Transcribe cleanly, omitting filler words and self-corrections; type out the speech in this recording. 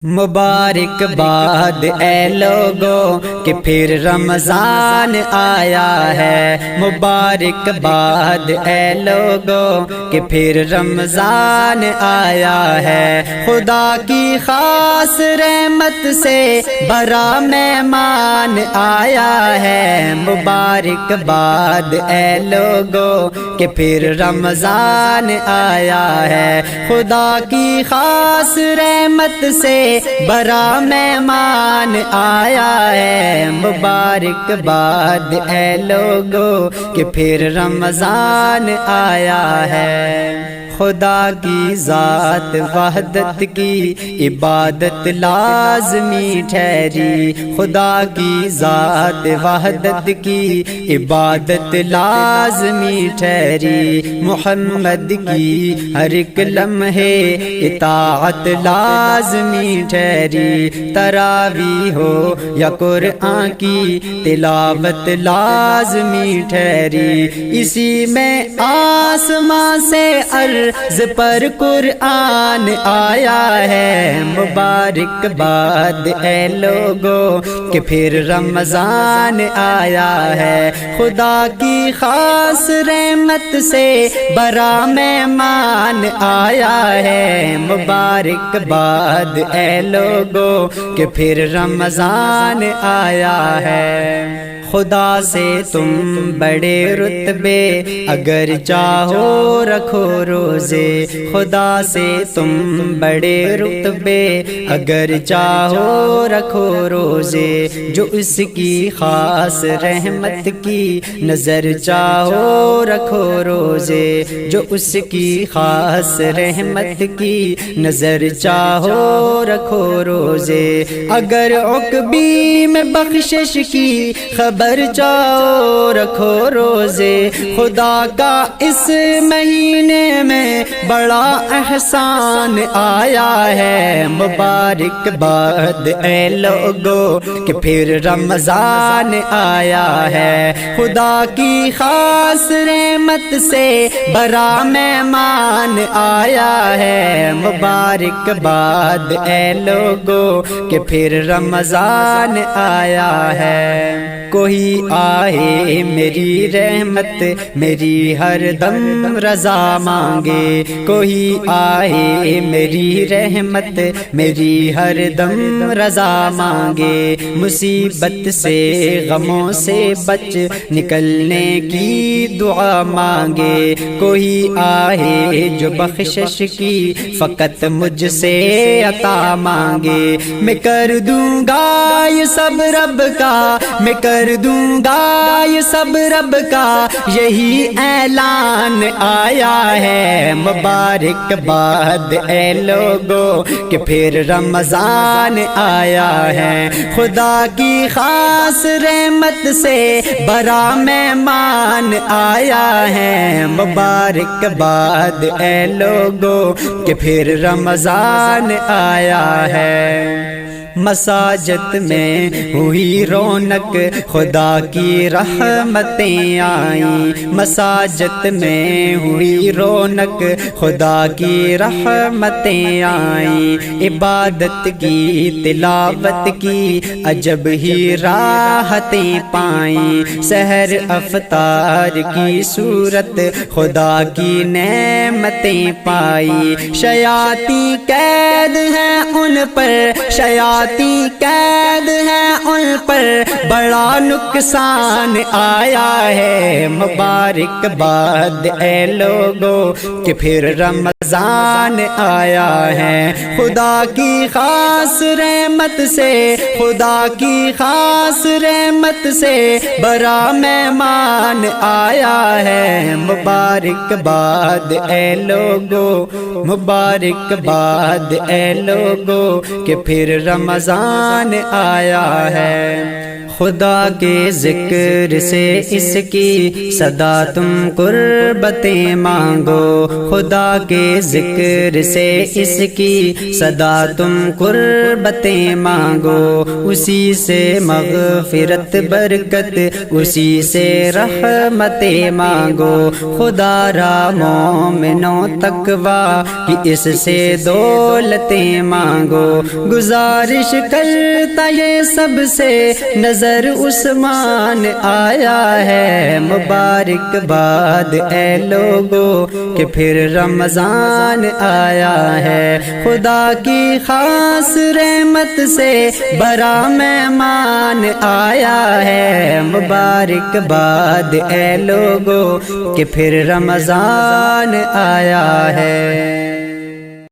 مبارک باد اے لوگوں کہ پھر رمضان آیا ہے، مبارک باد اے لوگوں کہ پھر رمضان آیا ہے۔ خدا کی خاص رحمت سے بڑا مہمان آیا ہے، مبارک باد اے لوگوں کہ پھر رمضان آیا ہے۔ خدا کی خاص رحمت سے بڑا مہمان آیا ہے، مبارک باد اے لوگوں کہ پھر رمضان آیا ہے۔ خدا کی ذات وحدت کی عبادت لازمی ٹھہری، خدا کی ذات وحدت کی عبادت لازمی ٹھہری، محمد کی ہر ایک لمحے اطاعت لازمی ٹھہری، تراویح ہو یا قرآن کی تلاوت لازمی ٹھہری، اسی میں آسمان سے عرض پر قرآن آیا ہے، مبارک باد اے لوگوں کہ پھر رمضان آیا ہے۔ خدا کی خاص رحمت سے بڑا مہمان آیا ہے، مبارک باد اے لوگوں کہ پھر رمضان آیا ہے۔ خدا سے تم بڑے رتبے اگر چاہو رکھو روزے، خدا سے تم بڑے رتبے اگر چاہو رکھو روزے، جو اس کی خاص رحمت کی نظر چاہو رکھو روزے، جو اس کی خاص رحمت کی نظر چاہو رکھو روزے، اگر عقبی میں بخشش کی خبر چاہو رکھو روزے، خدا کا اس مہینے میں بڑا احسان آیا ہے، مبارک باد اے لوگوں کہ پھر رمضان آیا ہے۔ خدا کی خاص رحمت سے بڑا مہمان آیا ہے، مبارک باد اے لوگوں کہ پھر رمضان آیا ہے۔ کوئی آئے میری رحمت میری ہر دم رضا مانگے، کوئی آئے میری رحمت میری ہر دم رضا مانگے، مصیبت سے غموں سے بچ نکلنے کی دعا مانگے، کوئی آئے جو بخشش کی فقط مجھ سے عطا مانگے، میں کر دوں گا یہ سب رب کا، میں کر دوں گا یہ سب رب کا، یہی اعلان آیا ہے، مبارک باد اے لوگوں کہ پھر رمضان آیا ہے۔ خدا کی خاص رحمت سے بڑا مہمان آیا ہے، مبارک باد اے لوگوں کہ پھر رمضان آیا ہے۔ مساجد میں ہوئی رونق خدا کی رحمتیں آئیں، مساجد میں ہوئی رونق خدا کی رحمتیں آئیں، عبادت کی تلاوت کی عجب ہی راحتیں پائیں، سحر افطار کی صورت خدا کی نعمتیں پائی، شیاطین قید ہیں ان پر، شیاطین قید ہے ان پر، بڑا نقصان آیا ہے، مبارک باد اے لوگوں کہ پھر رمضان آیا ہے۔ خدا کی خاص رحمت سے، خدا کی خاص رحمت سے بڑا مہمان آیا ہے، مبارک باد اے لوگوں، مبارک باد اے لوگوں کہ پھر رمضان آیا ہے۔ خدا کے ذکر سے اس کی صدا تم قربتیں مانگو، خدا کے ذکر سے اس کی صدا تم قربتیں مانگو، اسی سے مغفرت برکت، اسی سے رحمتیں مانگو، خدا را مومنوں تقویٰ کہ اس سے دولتیں مانگو، گزارش کرتا یہ سب سے نظر عثمان آیا ہے، مبارک باد اے لوگو کہ پھر رمضان آیا ہے، خدا کی خاص رحمت سے بڑا مہمان آیا ہے، مبارک باد اے لوگو کہ پھر رمضان آیا ہے۔